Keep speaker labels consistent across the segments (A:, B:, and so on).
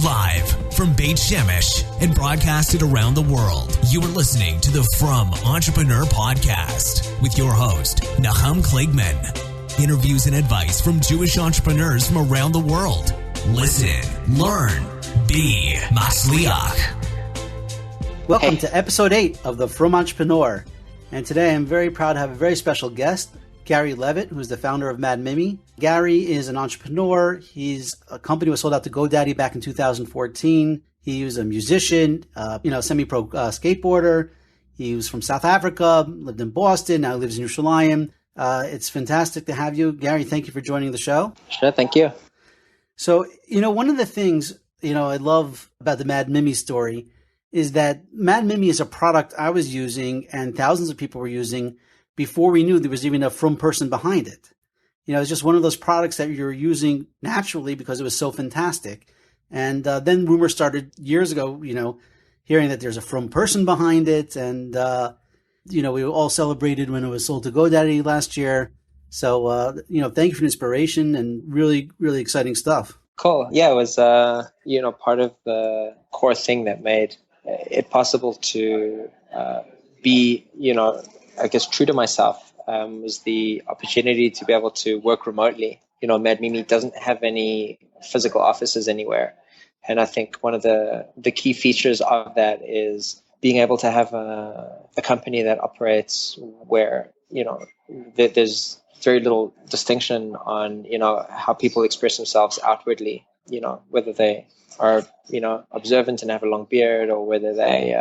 A: Live from Beit Shemesh and broadcasted around the world, you are listening to the Frum Entrepreneur Podcast with your host, Nahum Kligman. Interviews and advice from Jewish entrepreneurs from around the world. Listen, learn, be Matzliach.
B: Welcome to episode 8 of the Frum Entrepreneur. And today I'm very proud to have a very special guest, Gary Levitt, who's the founder of MadMimi. Gary is an entrepreneur. A company was sold out to Godaddy back in 2014. He was a musician, semi-pro skateboarder. He was from South Africa, lived in Boston, now lives in Yerushalayim. It's fantastic to have you. Gary, thank you for joining the show.
C: Sure, thank you.
B: So, one of the things, I love about the MadMimi story is that MadMimi is a product I was using and thousands of people were using before we knew there was even a Frum person behind it. It's just one of those products that you're using naturally because it was so fantastic. And then rumors started years ago, hearing that there's a Frum person behind it. And, we all celebrated when it was sold to GoDaddy last year. So, thank you for the inspiration and really, really exciting stuff.
C: Cool. Yeah, it was, part of the core thing that made it possible to be, true to myself, was the opportunity to be able to work remotely. MadMimi doesn't have any physical offices anywhere. And I think one of the key features of that is being able to have a company that operates where, there's very little distinction on, how people express themselves outwardly, whether they are, observant and have a long beard or whether they,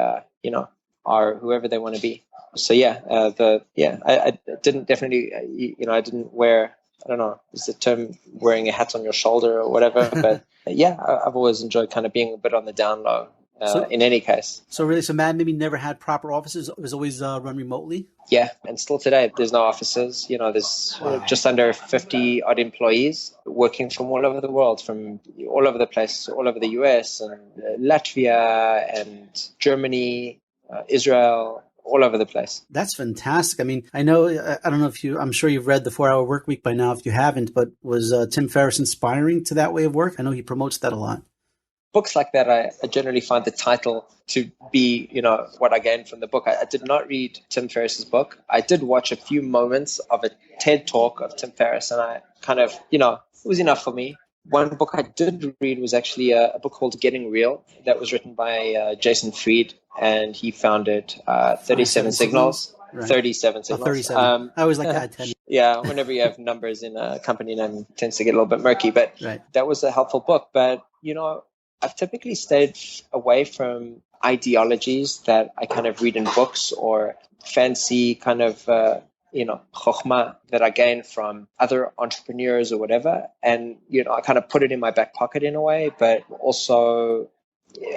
C: are whoever they want to be. So I didn't definitely, I didn't wear, I don't know, is the term wearing a hat on your shoulder or whatever, but I've always enjoyed kind of being a bit on the down low in any case.
B: So MadMimi never had proper offices? It was always run remotely?
C: Yeah, and still today, there's no offices. There's just under 50 odd employees working from all over the world, from all over the place, all over the US and Latvia and Germany, Israel, all over the place.
B: That's fantastic. I mean, I don't know I'm sure you've read the 4-Hour Work Week by now if you haven't, but was Tim Ferris inspiring to that way of work? I know he promotes that a lot.
C: Books like that, I generally find the title to be, what I gained from the book. I did not read Tim Ferriss's book. I did watch a few moments of a TED talk of Tim Ferriss, and I kind of, it was enough for me. One book I did read was actually a book called Getting Real that was written by Jason Fried, and he founded 37 Signals. Right. 37 Signals.
B: 37. I always like to add 10.
C: Yeah, whenever you have numbers in a company name, it tends to get a little bit murky, but That was a helpful book. But, I've typically stayed away from ideologies that I kind of read in books or fancy kind of, chokhmah that I gain from other entrepreneurs or whatever. And, I kind of put it in my back pocket in a way, but also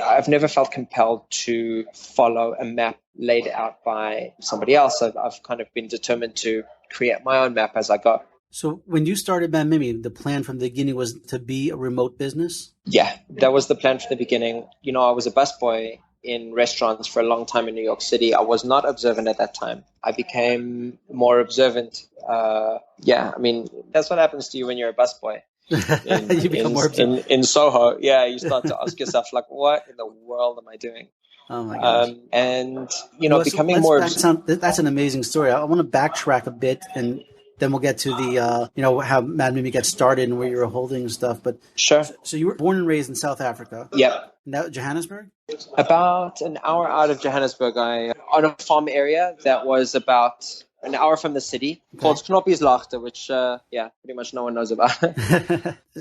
C: I've never felt compelled to follow a map laid out by somebody else. I've kind of been determined to create my own map as I go.
B: So when you started MadMimi, the plan from the beginning was to be a remote business?
C: Yeah, that was the plan from the beginning. I was a busboy in restaurants for a long time in New York City. I was not observant at that time. I became more observant. That's what happens to you when you're a busboy.
B: You become more observant.
C: In SOHO, you start to ask yourself, like, what in the world am I doing?
B: Oh my gosh.
C: Becoming more...
B: That's an amazing story. I want to backtrack a bit and then we'll get to the, how MadMimi got started and where you were holding and stuff. But
C: sure.
B: So you were born and raised in South Africa.
C: Yep.
B: Now Johannesburg?
C: About an hour out of Johannesburg, on a farm area that was about an hour from the city, called Knopieslaagte, which, pretty much no one knows about.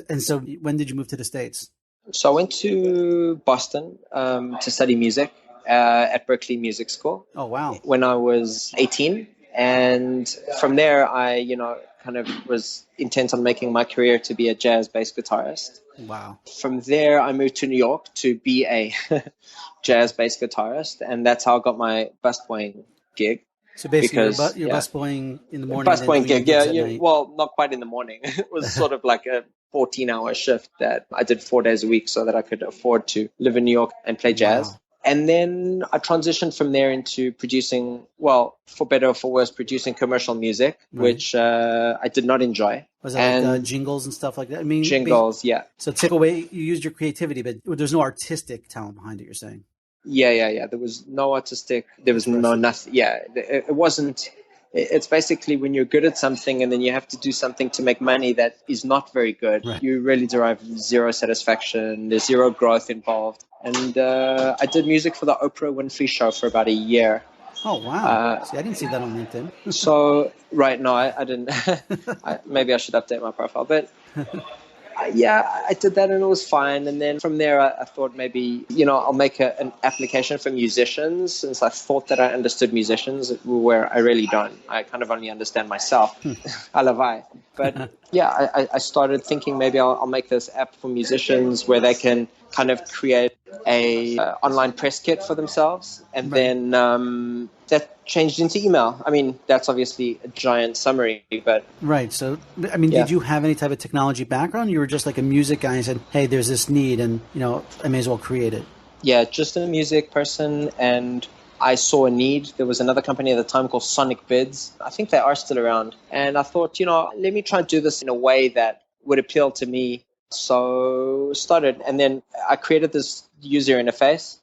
B: And so when did you move to the States?
C: So I went to Boston to study music at Berkeley Music School.
B: Oh, wow.
C: When I was 18. And from there, I, kind of was intent on making my career to be a jazz bass guitarist.
B: Wow.
C: From there, I moved to New York to be a jazz bass guitarist. And that's how I got my busboying gig.
B: So basically, you're busboying in the morning.
C: Busboying gig, well, not quite in the morning. It was sort of like a 14-hour shift that I did 4 days a week so that I could afford to live in New York and play jazz.
B: Wow.
C: And then I transitioned from there into producing, well, for better or for worse, producing commercial music, which I did not enjoy.
B: Was it like jingles and stuff like that? I mean,
C: jingles, yeah.
B: So took away, you used your creativity, but there's no artistic talent behind it, you're saying?
C: Yeah. There was no artistic, there was no nothing. Yeah, it wasn't. It's basically when you're good at something and then you have to do something to make money that is not very good, you really derive zero satisfaction. There's zero growth involved. And I did music for the Oprah Winfrey Show for about a year.
B: Oh, wow. See, I didn't see that on LinkedIn.
C: So, no, I didn't. Maybe I should update my profile. But I did that and it was fine. And then from there, I thought maybe, I'll make an application for musicians, since I thought that I understood musicians, where I really don't. I kind of only understand myself. Alavai. But I started thinking maybe I'll make this app for musicians where they can kind of create a online press kit for themselves. And then that changed into email. I mean, that's obviously a giant summary, but...
B: Right. So, I mean, did you have any type of technology background? You were just like a music guy and said, hey, there's this need and, I may as well create it.
C: Yeah, just a music person. And I saw a need. There was another company at the time called Sonic Bids. I think they are still around. And I thought, let me try and do this in a way that would appeal to me. So started, and then I created this user interface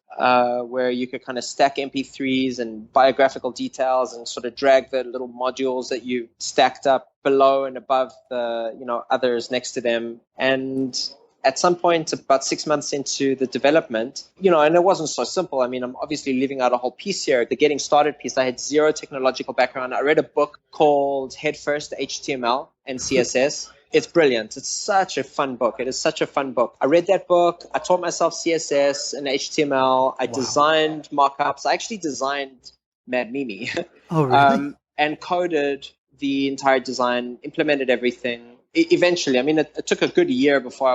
C: where you could kind of stack MP3s and biographical details and sort of drag the little modules that you stacked up below and above the others next to them. And at some point, about 6 months into the development, and it wasn't so simple. I mean, I'm obviously leaving out a whole piece here. The getting started piece, I had zero technological background. I read a book called Head First HTML and CSS. It's brilliant. It's such a fun book. It is such a fun book. I read that book. I taught myself CSS and HTML. I designed mockups. I actually designed MadMimi.
B: Oh, really?
C: And coded the entire design, implemented everything. Eventually, I mean, it took a good year before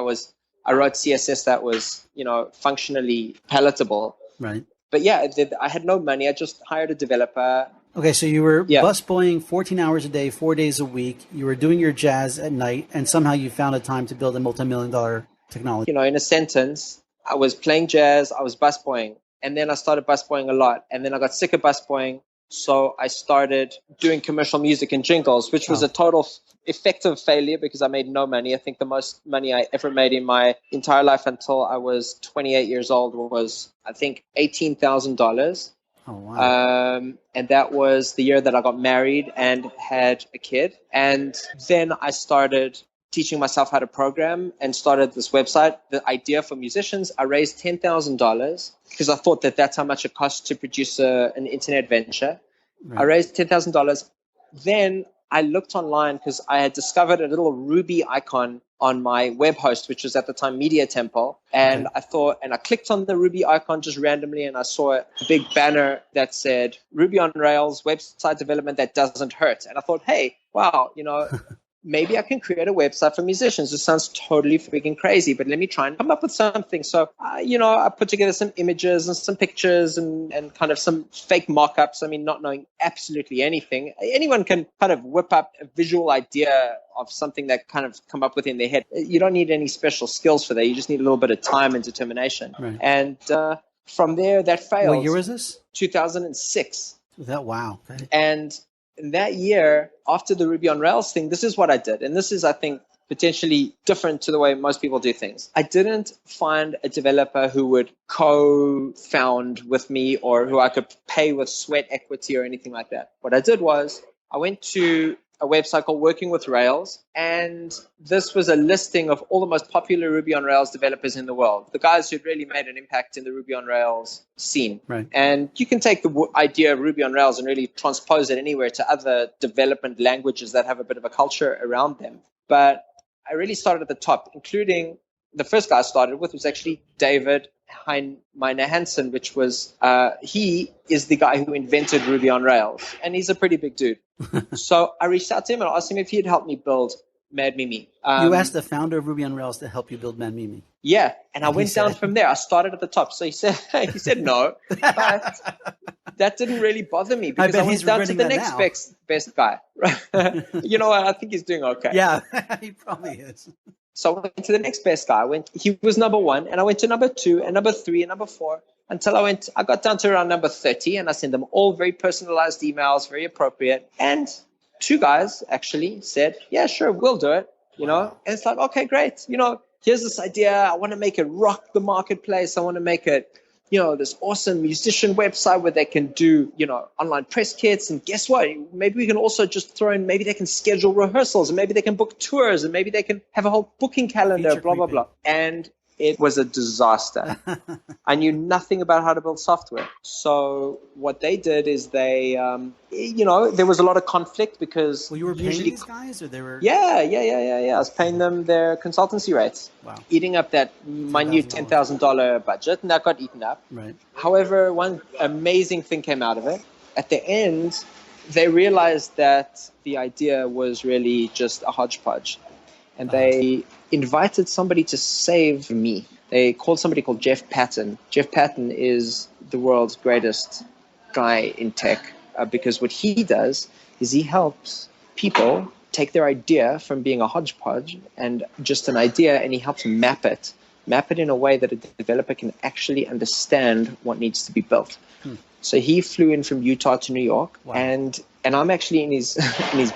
C: I wrote CSS that was, functionally palatable.
B: Right.
C: But yeah, I had no money. I just hired a developer.
B: Okay, so you were busboying 14 hours a day, 4 days a week. You were doing your jazz at night, and somehow you found a time to build a multi-million-dollar technology.
C: In a sentence, I was playing jazz, I was busboying, and then I started busboying a lot, and then I got sick of busboying, so I started doing commercial music and jingles, which was a total effective failure because I made no money. I think the most money I ever made in my entire life until I was 28 years old was, I think, $18,000.
B: Oh, wow.
C: And that was the year that I got married and had a kid. And then I started teaching myself how to program and started this website, The Idea for Musicians. I raised $10,000 because I thought that that's how much it costs to produce an internet venture. Right. I raised $10,000. Then I looked online because I had discovered a little Ruby icon on my web host, which was at the time Media Temple. And I thought, and I clicked on the Ruby icon just randomly, and I saw a big banner that said Ruby on Rails, website development that doesn't hurt. And I thought, hey, wow, maybe I can create a website for musicians. This sounds totally freaking crazy, but let me try and come up with something. So, I put together some images and some pictures and kind of some fake mock-ups. I mean, not knowing absolutely anything. Anyone can kind of whip up a visual idea of something that kind of come up with in their head. You don't need any special skills for that. You just need a little bit of time and determination. Right. And from there, that failed.
B: What year was this?
C: 2006.
B: Wow. Okay.
C: And in that year, after the Ruby on Rails thing, this is what I did. And this is, I think, potentially different to the way most people do things. I didn't find a developer who would co-found with me or who I could pay with sweat equity or anything like that. What I did was I went to a website called Working with Rails, and this was a listing of all the most popular Ruby on Rails developers in the world, the guys who'd really made an impact in the Ruby on Rails scene.
B: Right.
C: And you can take the idea of Ruby on Rails and really transpose it anywhere to other development languages that have a bit of a culture around them. But I really started at the top, including the first guy I started with was actually David Miner Hansen, which was, he is the guy who invented Ruby on Rails, and he's a pretty big dude. So I reached out to him and asked him if he'd help me build MadMimi.
B: You asked the founder of Ruby on Rails to help you build MadMimi.
C: Yeah, and I went down from there. I started at the top. So he said no, but that didn't really bother me because I went down to the next best guy. You know what? I think he's doing okay.
B: Yeah, he probably is.
C: So I went to the next best guy. He was number 1, and I went to number 2 and number 3 and number 4 until I got down to around number 30, and I sent them all very personalized emails, very appropriate. And 2 guys actually said, yeah, sure, we'll do it. And it's like, okay, great. Here's this idea. I want to make it rock the marketplace. I want to make it, this awesome musician website where they can do, online press kits. And guess what? Maybe we can also just throw in, maybe they can schedule rehearsals, and maybe they can book tours, and maybe they can have a whole booking calendar, blah, blah, blah. And it was a disaster. I knew nothing about how to build software. So what they did is they, there was a lot of conflict because...
B: Well, you were paying these guys, or they were...
C: Yeah. I was paying them their consultancy rates.
B: Wow.
C: Eating up that minute $10,000 budget, and that got eaten up.
B: Right.
C: However, one amazing thing came out of it. At the end, they realized that the idea was really just a hodgepodge. And they invited somebody to save me. They called somebody called Jeff Patton. Jeff Patton is the world's greatest guy in tech because what he does is he helps people take their idea from being a hodgepodge and just an idea, and he helps map it in a way that a developer can actually understand what needs to be built. So he flew in from Utah to New York. Wow. And I'm actually in his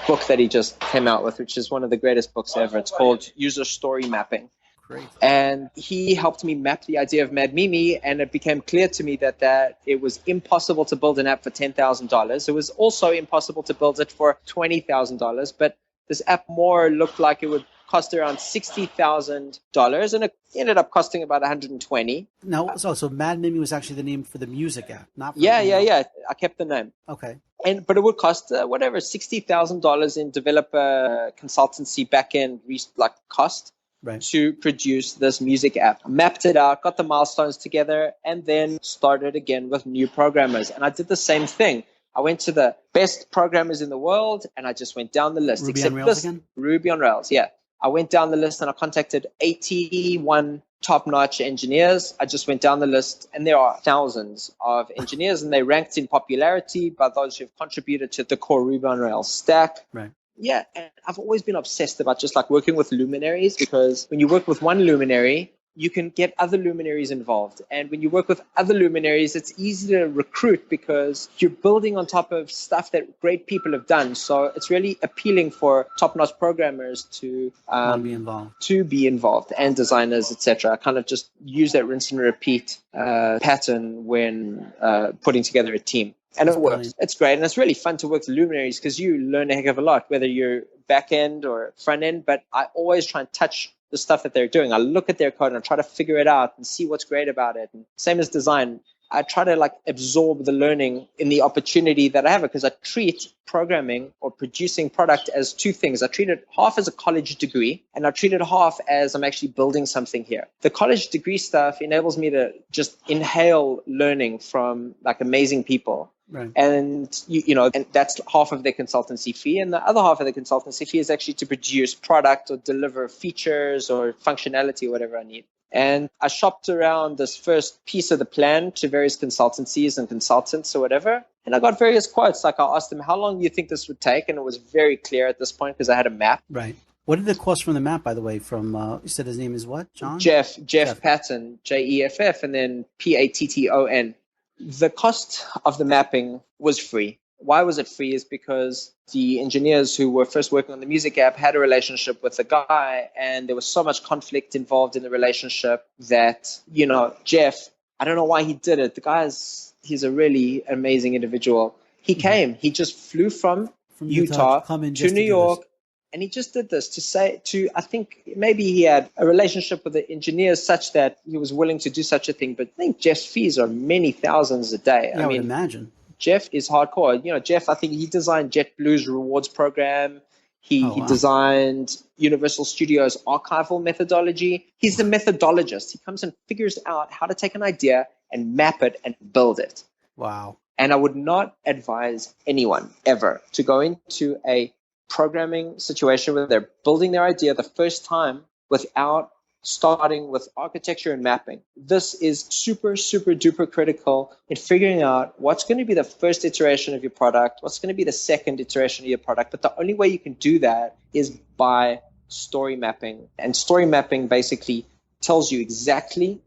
C: book that he just came out with, which is one of the greatest books ever. It's called User Story Mapping.
B: Great.
C: And he helped me map the idea of MadMimi, and it became clear to me that it was impossible to build an app for $10,000. It was also impossible to build it for $20,000, but this app more looked like it would cost around $60,000, and it ended up costing about $120,000.
B: No, so MadMimi was actually the name for the music app, not for
C: Yeah. I kept the name.
B: Okay.
C: But it would cost $60,000 in developer consultancy backend cost. Right. To produce this music app. Mapped it out, got the milestones together, and then started again with new programmers. And I did the same thing. I went to the best programmers in the world, and I just went down the list.
B: Ruby on Rails again?
C: Ruby on Rails, yeah. I went down the list and I contacted 81 top-notch engineers. I just went down the list, and there are thousands of engineers, and they ranked in popularity by those who have contributed to the core Ruby on Rails stack.
B: Right.
C: Yeah, and I've always been obsessed about just working with luminaries, because when you work with one luminary, you can get other luminaries involved. And when you work with other luminaries, it's easy to recruit because you're building on top of stuff that great people have done. So it's really appealing for top-notch programmers to be involved, and designers, etc. Kind of just use that rinse and repeat pattern when putting together a team. And it works. It's great. And it's really fun to work with luminaries because you learn a heck of a lot, whether you're back end or front end. But I always try and touch the stuff that they're doing. I look at their code and I try to figure it out and see what's great about it. And same as design, I try to absorb the learning in the opportunity that I have, because I treat programming or producing product as two things. I treat it half as a college degree, and I treat it half as I'm actually building something here. The college degree stuff enables me to just inhale learning from amazing people. Right. And and that's half of their consultancy fee, and the other half of the consultancy fee is actually to produce product or deliver features or functionality or whatever I need. And I shopped around this first piece of the plan to various consultancies and consultants or whatever, and I got various quotes. I asked them, how long do you think this would take? And it was very clear at this point because I had a map.
B: Right. What did the cost from the map, by the way, from, you said his name is what, John?
C: Jeff Patton, Jeff, and then Patton. The cost of the mapping was free. Why was it free? Is because the engineers who were first working on the music app had a relationship with the guy, and there was so much conflict involved in the relationship that, Jeff, I don't know why he did it. The guy he's a really amazing individual. He came, he just flew from Utah to New York. And he just did this I think maybe he had a relationship with the engineers such that he was willing to do such a thing. But I think Jeff's fees are many thousands a day.
B: Yeah, I would imagine.
C: Jeff is hardcore. Jeff, I think he designed JetBlue's rewards program. He designed Universal Studios' archival methodology. He's the methodologist. He comes and figures out how to take an idea and map it and build it.
B: Wow.
C: And I would not advise anyone ever to go into a programming situation where they're building their idea the first time without starting with architecture and mapping. This is super, super duper critical in figuring out what's going to be the first iteration of your product, what's going to be the second iteration of your product. But the only way you can do that is by story mapping. And story mapping basically tells you exactly,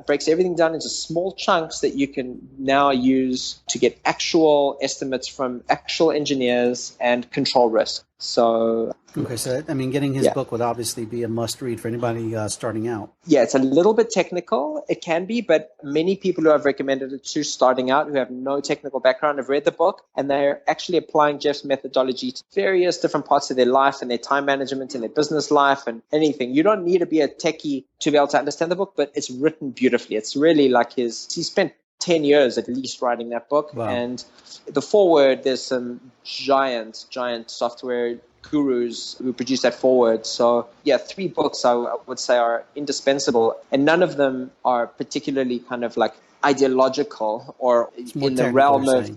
C: breaks everything down into small chunks that you can now use to get actual estimates from actual engineers and control risk. So,
B: okay, so I mean, getting his book would obviously be a must read for anybody starting out.
C: Yeah, it's a little bit technical. It can be, but many people who have recommended it to starting out who have no technical background have read the book, and they're actually applying Jeff's methodology to various different parts of their life and their time management and their business life and anything. You don't need to be a techie to be able to understand the book, but it's written beautifully. It's really like he spent 10 years at least writing that book.
B: Wow.
C: And the foreword, there's some giant software gurus who produce that foreword. So yeah, 3 books I would say are indispensable, and none of them are particularly kind of like ideological or in the realm of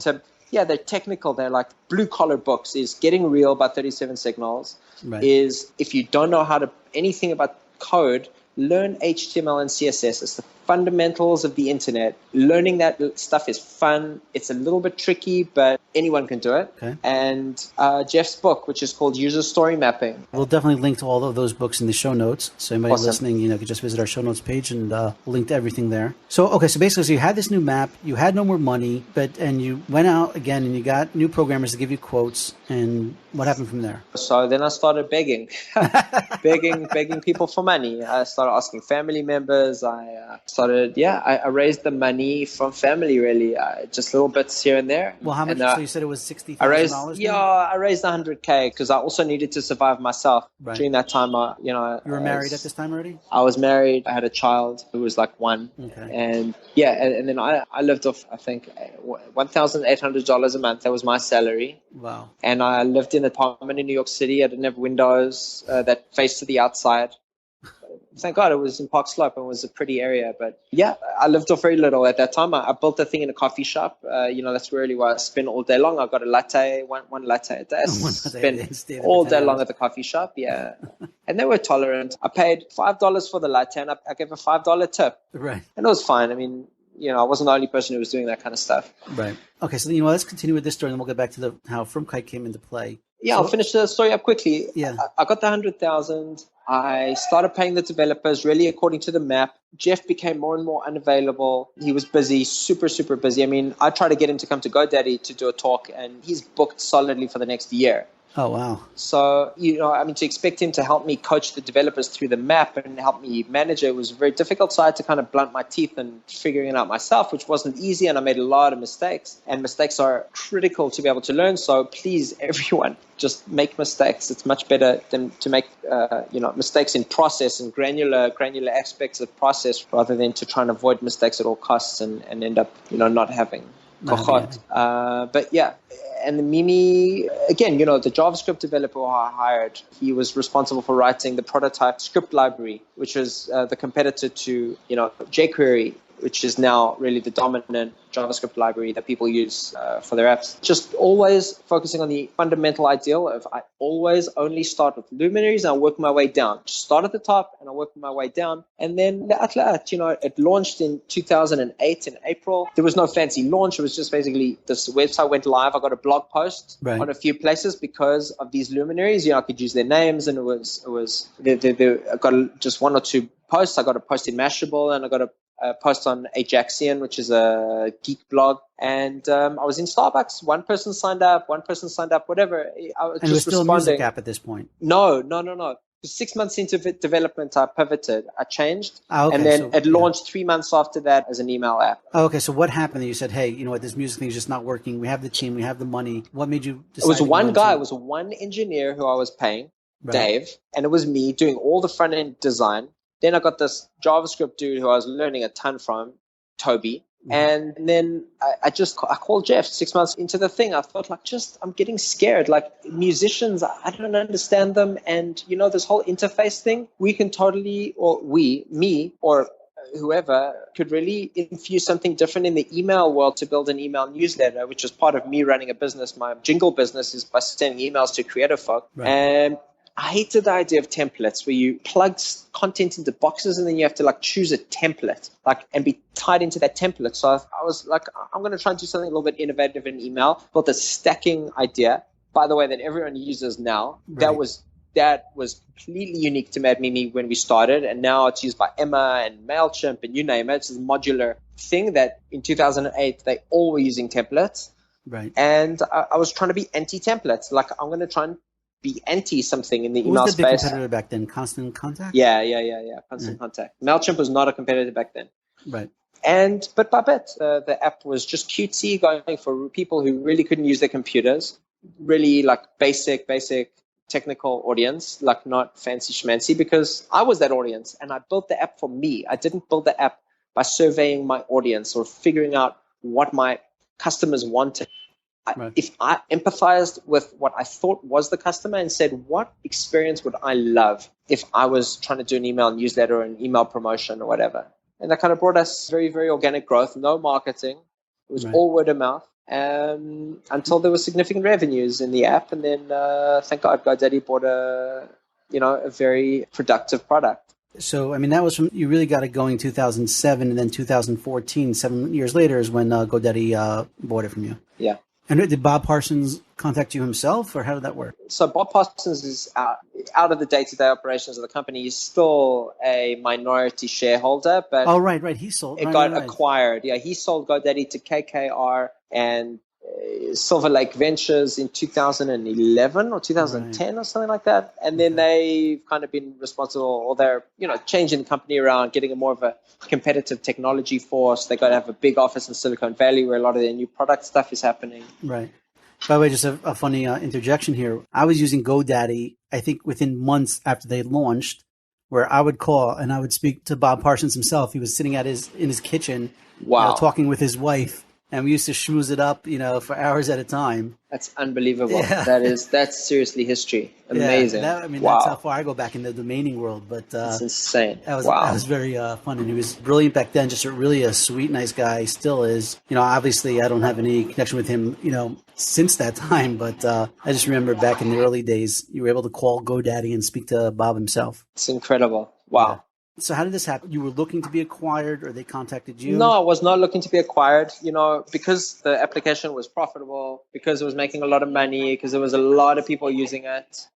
C: they're technical. They're like blue collar books. Is Getting Real by 37 Signals.
B: Right.
C: Is if you don't know anything about code, learn HTML and CSS. It's the fundamentals of the internet. Learning that stuff is fun. It's a little bit tricky, but anyone can do it.
B: Okay.
C: And Jeff's book, which is called User Story Mapping.
B: We'll definitely link to all of those books in the show notes. So anybody listening, could just visit our show notes page and we'll link to everything there. So, okay, so basically, you had this new map, you had no more money, and you went out again and you got new programmers to give you quotes. And what happened from there?
C: So then I started begging, begging people for money. I started asking family members. I raised the money from family, really, just little bits here and there.
B: Well, how much? So you said it was $60,000?
C: I raised $100K because I also needed to survive myself. Right. During that time. You were
B: married at this time already?
C: I was married. I had a child who was like 1.
B: Okay.
C: And then I lived off, I think, $1,800 a month. That was my salary.
B: Wow.
C: And I lived in an apartment in New York City. I didn't have windows that faced to the outside. Thank God it was in Park Slope and it was a pretty area. But yeah, I lived off very little at that time. I built a thing in a coffee shop. That's really where I spent all day long. I got a latte, one latte a day. Spent all day long at the coffee shop. Yeah. And they were tolerant. I paid $5 for the latte and I gave a $5 tip.
B: Right.
C: And it was fine. I mean, I wasn't the only person who was doing that kind of stuff.
B: Right. Okay. So, let's continue with this story and then we'll get back to how Frum came into play.
C: Yeah, I'll finish the story up quickly.
B: Yeah.
C: I got the 100,000. I started paying the developers really according to the map. Jeff became more and more unavailable. He was busy, super, super busy. I mean, I tried to get him to come to Godaddy to do a talk, and he's booked solidly for the next year.
B: Oh, wow.
C: So, to expect him to help me coach the developers through the map and help me manage it was very difficult. So I had to kind of blunt my teeth and figuring it out myself, which wasn't easy. And I made a lot of mistakes. And mistakes are critical to be able to learn. So please, everyone, just make mistakes. It's much better than to make, mistakes in process and granular aspects of process rather than to try and avoid mistakes at all costs and end up, not having. But yeah. And the Mimi, again, the JavaScript developer who I hired, he was responsible for writing the prototype script library, which was the competitor to, jQuery, which is now really the dominant JavaScript library that people use for their apps. Just always focusing on the fundamental ideal of I always only start with luminaries and I work my way down. Just start at the top and I work my way down. And then it launched in 2008 in April. There was no fancy launch. It was just basically this website went live. I got a blog post on a few places because of these luminaries. I could use their names, and I got just 1 or 2 posts. I got a post in Mashable and I got a post on Ajaxian, which is a geek blog. And I was in Starbucks. One person signed up, whatever. I was
B: and just it was still a music app at this point?
C: No. 6 months into development, I pivoted. I changed. And then it launched 3 months after that as an email app.
B: Okay. So what happened? You said, hey, this music thing is just not working. We have the team. We have the money. What made you decide?
C: It was one guy. It was one engineer who I was paying, Dave. And it was me doing all the front-end design. Then I got this JavaScript dude who I was learning a ton from, Toby. And then I called Jeff 6 months into the thing. I thought I'm getting scared. Like musicians, I don't understand them. And this whole interface thing, we can totally, or me or whoever could really infuse something different in the email world to build an email newsletter, which is part of me running a business. My jingle business is by sending emails to creative folk. Right. And I hated the idea of templates where you plug content into boxes and then you have to choose a template and be tied into that template. So I was like, I'm going to try and do something a little bit innovative in email. Built a stacking idea, by the way, that everyone uses now. Right. That was that was completely unique to MadMimi when we started, and now it's used by Emma and MailChimp and you name it. It's a modular thing that in 2008 they all were using templates.
B: Right.
C: And I was trying to be anti-templates. Like, I'm going to try and be anti something in the email
B: What was the big
C: space.
B: competitor back then? Constant Contact?
C: Yeah. Constant Contact. MailChimp was not a competitor back then.
B: Right.
C: And bit by bit, the app was just cutesy, going for people who really couldn't use their computers, really like basic technical audience, like not fancy schmancy, because I was that audience and I built the app for me. I didn't build the app by surveying my audience or figuring out what my customers wanted.
B: Right.
C: If I empathized with what I thought was the customer and said, what experience would I love if I was trying to do an email newsletter or an email promotion or whatever? And that kind of brought us very, very organic growth, no marketing. It was all word of mouth until there were significant revenues in the app. And then, thank God, Godaddy bought a very productive product.
B: So, I mean, that was you really got it going 2007, and then 2014, 7 years later is when GoDaddy bought it from you.
C: Yeah.
B: And did Bob Parsons contact you himself, or how did that work?
C: So Bob Parsons is out of the day-to-day operations of the company. He's still a minority shareholder, but
B: right. He sold.
C: It got acquired. Yeah, he sold GoDaddy to KKR and Silver Lake Ventures in 2011 or 2010 or something like that. And then they've kind of been responsible, or they're changing the company around, getting a more of a competitive technology force. They got to have a big office in Silicon Valley where a lot of their new product stuff is happening.
B: Right. By the way, just a funny interjection here. I was using GoDaddy, I think within months after they launched, where I would call and I would speak to Bob Parsons himself. He was sitting in his kitchen, talking with his wife. And we used to schmooze it up, for hours at a time.
C: That's unbelievable.
B: Yeah.
C: That's seriously history. Amazing.
B: Yeah, that's how far I go back in the domaining world. But
C: that's insane.
B: That was very fun, and he was brilliant back then. Just really a sweet, nice guy. Still is. Obviously, I don't have any connection with him, since that time. But I just remember back in the early days, you were able to call GoDaddy and speak to Bob himself.
C: It's incredible. Wow.
B: Yeah. So how did this happen? You were looking to be acquired, or they contacted you?
C: No, I was not looking to be acquired. Because the application was profitable, because it was making a lot of money, because there was a lot of people using it.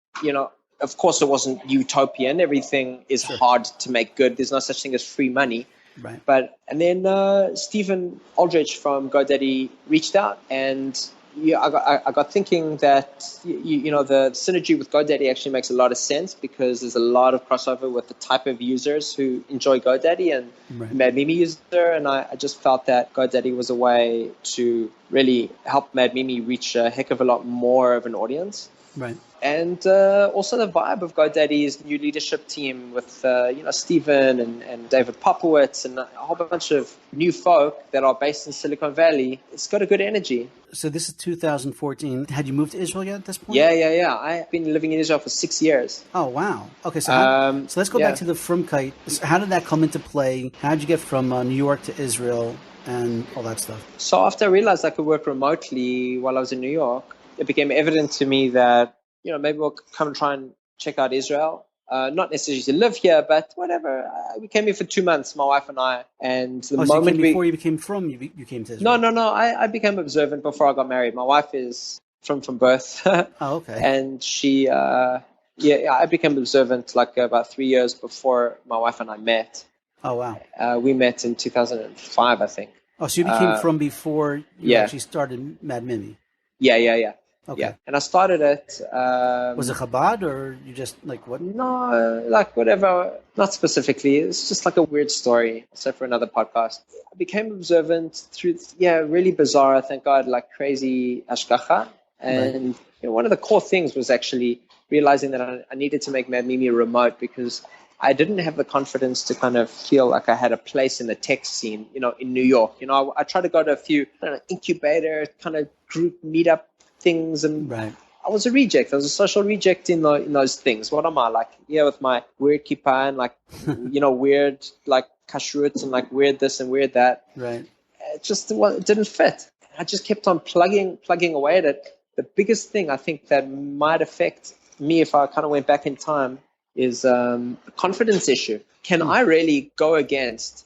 C: Of course, it wasn't utopian. Everything is hard to make good. There's no such thing as free money.
B: Right.
C: And then Stephen Aldrich from GoDaddy reached out, and I got thinking that the synergy with GoDaddy actually makes a lot of sense, because there's a lot of crossover with the type of users who enjoy GoDaddy and MadMimi user, and I just felt that GoDaddy was a way to really help MadMimi reach a heck of a lot more of an audience.
B: Right.
C: And also the vibe of GoDaddy's new leadership team with Stephen and David Popowitz and a whole bunch of new folk that are based in Silicon Valley. It's got a good energy.
B: So this is 2014. Had you moved to Israel yet at this point?
C: Yeah. I've been living in Israel for 6 years.
B: Oh, wow. Okay, so let's go back to the Frumkite. So how did that come into play? How did you get from New York to Israel and all that stuff?
C: So after I realized I could work remotely while I was in New York, it became evident to me that maybe we'll come and try and check out Israel. Not necessarily to live here, but whatever. We came here for 2 months, my wife and I. And
B: before you became from, you came to Israel?
C: No. I became observant before I got married. My wife is from birth.
B: Oh, okay.
C: And she, I became observant like about 3 years before my wife and I met.
B: Oh, wow.
C: We met in 2005, I think.
B: Oh, so you became from before you actually started MadMimi?
C: Yeah.
B: Okay.
C: Yeah, and I started it.
B: Was it Chabad, or you just like what?
C: No, like whatever. Not specifically. It's just like a weird story. So for another podcast, I became observant through really bizarre. Thank God, like crazy hashgacha. And one of the core things was actually realizing that I needed to make MadMimi remote, because I didn't have the confidence to kind of feel like I had a place in the tech scene, in New York. I tried to go to a few incubator kind of group meetup things, and I was a reject. I was a social reject in those things. What am I like? Yeah, with my weird kippah and like, weird like kashrut and like weird this and weird that.
B: Right.
C: It didn't fit. I just kept on plugging away at it. The biggest thing I think that might affect me if I kind of went back in time is a confidence issue. Can I really go against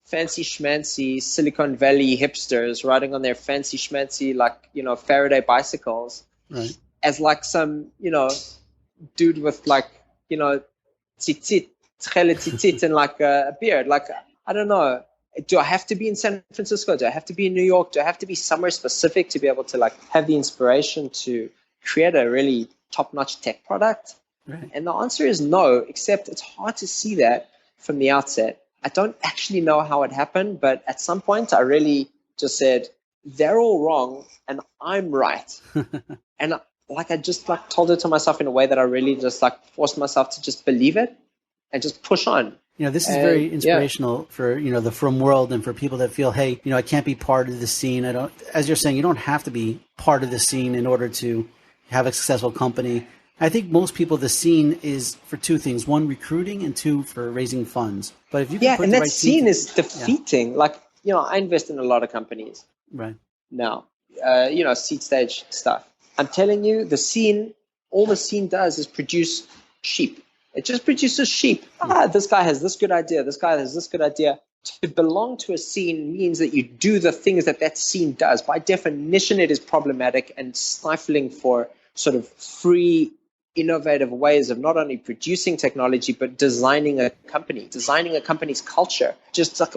C: fancy schmancy Silicon Valley hipsters riding on their fancy schmancy, like, Faraday bicycles as like some, dude with like, tzitzit, and like a beard. Like, I don't know. Do I have to be in San Francisco? Do I have to be in New York? Do I have to be somewhere specific to be able to like have the inspiration to create a really top-notch tech product?
B: Right.
C: And the answer is no, except it's hard to see that from the outset. I don't actually know how it happened, but at some point I really just said, they're all wrong and I'm right. And I just like told it to myself in a way that I really just like forced myself to just believe it and just push on.
B: This is very inspirational for, the Frum world and for people that feel, hey, I can't be part of the scene. As you're saying, you don't have to be part of the scene in order to have a successful company. I think most people, the scene is for two things: one, recruiting, and two, for raising funds. But if you can put
C: and
B: the
C: that
B: right
C: scene is defeating. Yeah. Like, I invest in a lot of companies
B: right
C: now, seed stage stuff. I'm telling you, all the scene does is produce sheep. It just produces sheep. This guy has this good idea. This guy has this good idea. To belong to a scene means that you do the things that scene does. By definition, it is problematic and stifling for sort of free, innovative ways of not only producing technology, but designing a company's culture. Just like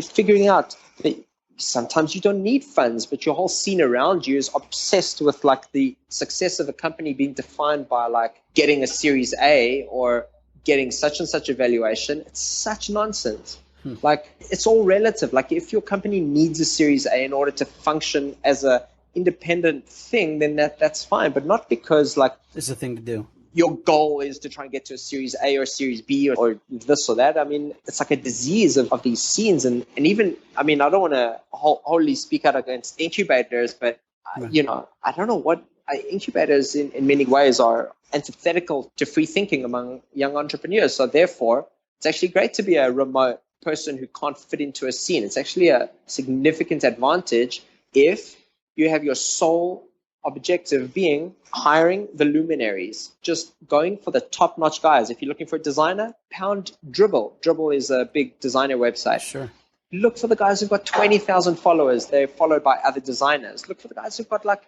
C: figuring out that sometimes you don't need funds, but your whole scene around you is obsessed with like the success of a company being defined by like getting a Series A or getting such and such a valuation. It's such nonsense. Like, it's all relative. Like, if your company needs a Series A in order to function as a independent thing, then that's fine. But not because like
B: it's a thing to do. Your
C: goal is to try and get to a Series A or Series B or this or that. I mean, it's like a disease of these scenes. And even, I mean, I don't want to wholly speak out against incubators, but, I don't know what incubators in many ways are antithetical to free thinking among young entrepreneurs. So therefore, it's actually great to be a remote person who can't fit into a scene. It's actually a significant advantage if you have your sole objective being hiring the luminaries, just going for the top-notch guys. If you're looking for a designer, pound Dribble. Dribble is a big designer website.
B: Sure.
C: Look for the guys who've got 20,000 followers. They're followed by other designers. Look for the guys who've got like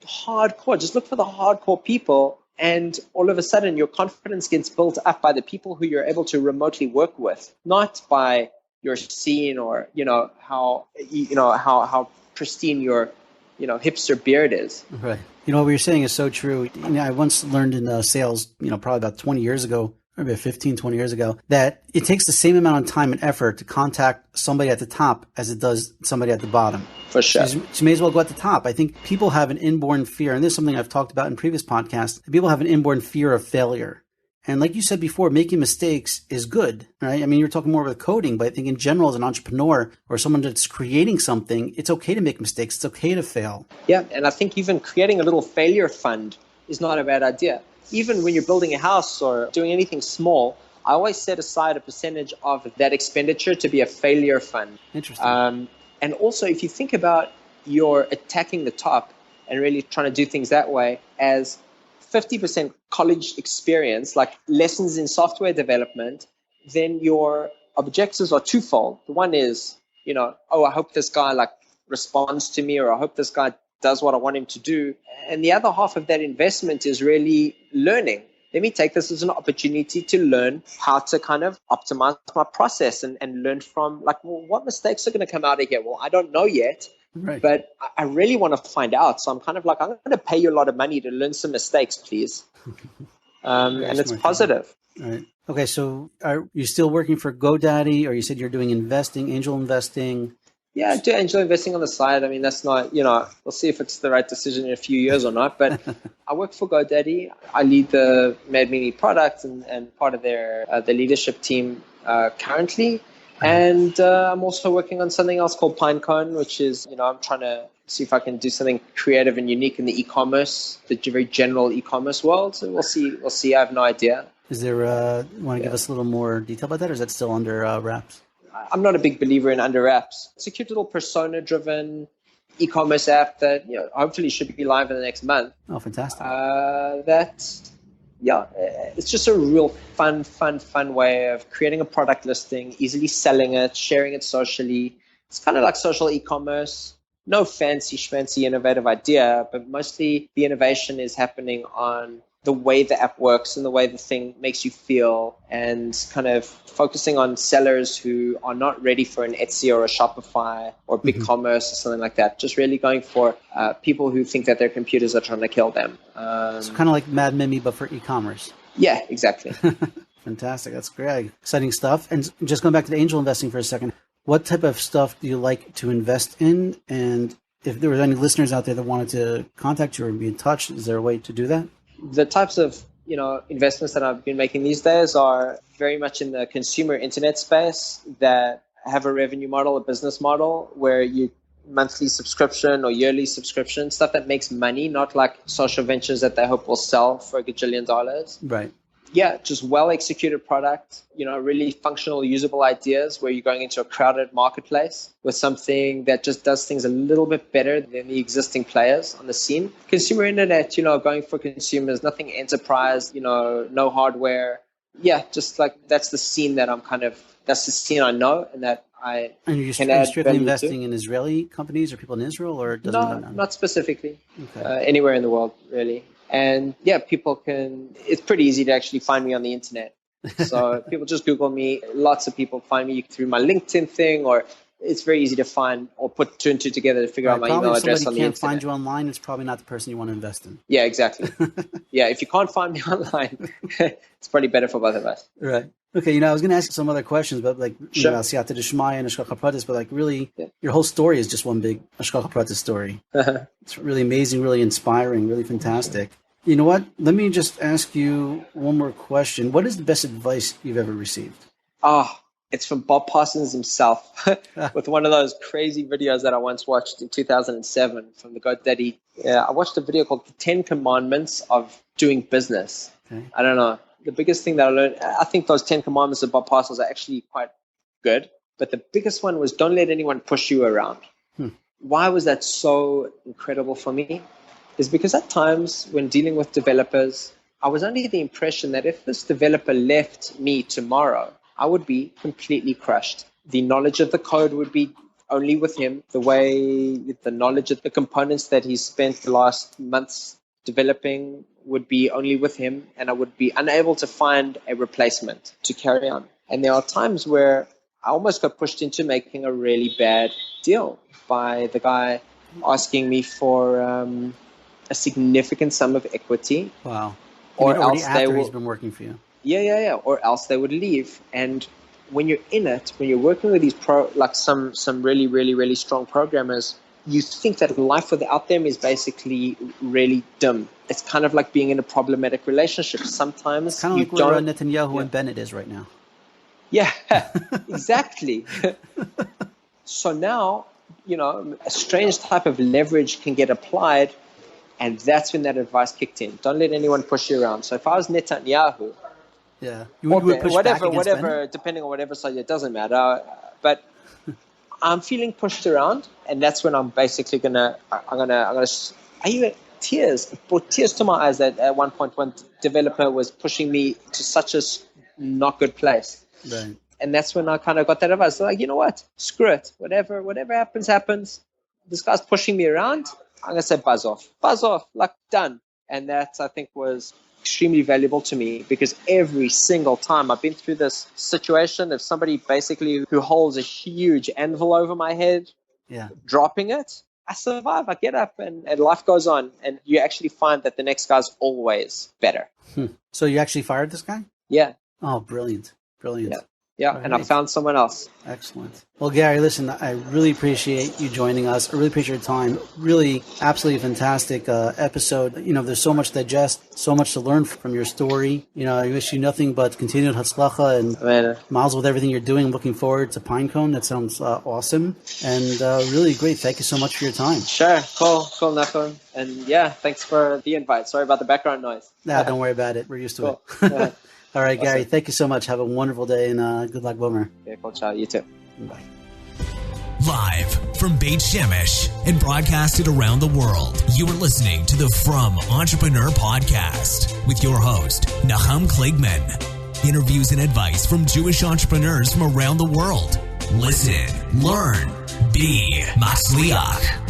C: hardcore. Just look for the hardcore people. And all of a sudden, your confidence gets built up by the people who you're able to remotely work with, not by your scene or how pristine your hipster beard is.
B: Right. What you're saying is so true. I once learned in sales, probably about 20 years ago, maybe 15, 20 years ago, that it takes the same amount of time and effort to contact somebody at the top as it does somebody at the bottom.
C: For sure.
B: So you may as well go at the top. I think people have an inborn fear, and this is something I've talked about in previous podcasts. People have an inborn fear of failure. And like you said before, making mistakes is good, right? I mean, you're talking more about coding, but I think in general, as an entrepreneur or someone that's creating something, it's okay to make mistakes. It's okay to fail.
C: Yeah, and I think even creating a little failure fund is not a bad idea. Even when you're building a house or doing anything small, I always set aside a percentage of that expenditure to be a failure fund.
B: Interesting.
C: And also, if you think about you're attacking the top and really trying to do things that way as 50% college experience, like lessons in software development, then your objectives are twofold. The one is, I hope this guy like responds to me, or I hope this guy does what I want him to do. And the other half of that investment is really learning. Let me take this as an opportunity to learn how to kind of optimize my process and learn from like, well, what mistakes are going to come out of here? Well, I don't know yet,
B: right.
C: But I really want to find out. So I'm kind of like, I'm going to pay you a lot of money to learn some mistakes, please. And it's positive.
B: All right. Okay. So are you still working for Godaddy, or you said you're doing investing, angel investing?
C: Yeah, I do angel investing on the side. I mean, that's not, we'll see if it's the right decision in a few years or not. But I work for Godaddy. I lead the MadMimi product and part of their the leadership team currently. And I'm also working on something else called Pinecone, which is, I'm trying to see if I can do something creative and unique in the e-commerce, the very general e-commerce world. So we'll see. I have no idea.
B: Is there, want to give us a little more detail about that, or is that still under wraps?
C: I'm not a big believer in under wraps. It's a cute little persona-driven e-commerce app that hopefully should be live in the next month.
B: Oh, fantastic!
C: It's just a real fun way of creating a product listing, easily selling it, sharing it socially. It's kind of like social e-commerce. No fancy schmancy innovative idea, but mostly the innovation is happening on the way the app works and the way the thing makes you feel, and kind of focusing on sellers who are not ready for an Etsy or a Shopify or BigCommerce or something like that. Just really going for people who think that their computers are trying to kill them.
B: So kind of like MadMimi, but for e-commerce.
C: Yeah, exactly.
B: Fantastic. That's great. Exciting stuff. And just going back to the angel investing for a second, what type of stuff do you like to invest in? And if there were any listeners out there that wanted to contact you or be in touch, is there a way to do that?
C: The types of investments that I've been making these days are very much in the consumer internet space that have a revenue model, a business model where you monthly subscription or yearly subscription, stuff that makes money, not like social ventures that they hope will sell for $1 gajillion.
B: Right.
C: Yeah, just well-executed product, really functional, usable ideas where you're going into a crowded marketplace with something that just does things a little bit better than the existing players on the scene. Consumer internet, going for consumers, nothing enterprise, no hardware. Yeah, just like that's the scene that that's the scene I know and that I
B: And you're
C: can add
B: strictly
C: value
B: investing
C: to.
B: in Israeli companies or people in Israel, or doesn't
C: No,
B: matter?
C: not specifically.
B: Okay.
C: Anywhere in the world, really. And yeah, it's pretty easy to actually find me on the internet. So people just Google me. Lots of people find me through my LinkedIn thing, or it's very easy to find or put two and two together to figure out my email address on the internet.
B: If somebody can't find you online, it's probably not the person you want to invest in.
C: Yeah, exactly. Yeah, if you can't find me online, it's probably better for both of us.
B: Right. Okay, I was going to ask some other questions, but
C: Sure.
B: Siyata D'Shmaya and Hashgacha Pratis, but really, your whole story is just one big Hashgacha Pratis story. It's really amazing, really inspiring, really fantastic. You know what? Let me just ask you one more question. What is the best advice you've ever received?
C: It's from Bob Parsons himself with one of those crazy videos that I once watched in 2007 from the Godaddy. I watched a video called The 10 Commandments of Doing Business.
B: Okay.
C: I don't know. The biggest thing that I learned, I think those 10 commandments of Bob Parsons are actually quite good. But the biggest one was don't let anyone push you around. Why was that so incredible for me? Is because at times when dealing with developers, I was under the impression that if this developer left me tomorrow, I would be completely crushed. The knowledge of the code would be only with him. The knowledge of the components that he spent the last months developing would be only with him, and I would be unable to find a replacement to carry on. And there are times where I almost got pushed into making a really bad deal by the guy asking me for a significant sum of equity.
B: Wow.
C: Or
B: already
C: else
B: after he's been working for you.
C: Yeah. Or else they would leave. And when you're in it, when you're working with these some really, really, really strong programmers, you think that life without them is basically really dim. It's kind of like being in a problematic relationship. Sometimes
B: it's kind of like where Netanyahu and Bennett is right now.
C: Yeah, exactly. So now, a strange type of leverage can get applied, and that's when that advice kicked in. Don't let anyone push you around. So if I was Netanyahu,
B: you would push back against
C: whatever,
B: Bennett?
C: depending on whatever side, it doesn't matter. But I'm feeling pushed around, and that's when I'm basically tears. It brought tears to my eyes that at one point one developer was pushing me to such a not good place.
B: Right.
C: And that's when I kind of got that advice. So you know what? Screw it. Whatever happens. This guy's pushing me around. I'm going to say buzz off, like done. And that I think was extremely valuable to me, because every single time I've been through this situation of somebody basically who holds a huge anvil over my head, dropping it, I survive. I get up and life goes on. And you actually find that the next guy's always better.
B: So you actually fired this guy?
C: Yeah.
B: Oh, brilliant.
C: Yeah,
B: Right.
C: and I found someone else.
B: Excellent. Well, Gary, listen, I really appreciate you joining us. I really appreciate your time. Really, absolutely fantastic episode. There's so much to digest, so much to learn from your story. I wish you nothing but continued hatzlacha and miles with everything you're doing. I'm looking forward to Pinecone. That sounds awesome. And really great. Thank you so much for your time.
C: Sure. Cool, Nachum. And yeah, thanks for the invite. Sorry about the background noise.
B: Nah, don't worry about it. We're used to
C: it.
B: Yeah. All right, Gary, thank you so much. Have a wonderful day, and good luck, Boomer.
C: Yeah, cool. Ciao. You too.
B: Bye.
A: Live from Beit Shemesh and broadcasted around the world, you are listening to the Frum Entrepreneur Podcast with your host, Nachum Kligman. Interviews and advice from Jewish entrepreneurs from around the world. Listen, learn, be Matzliach.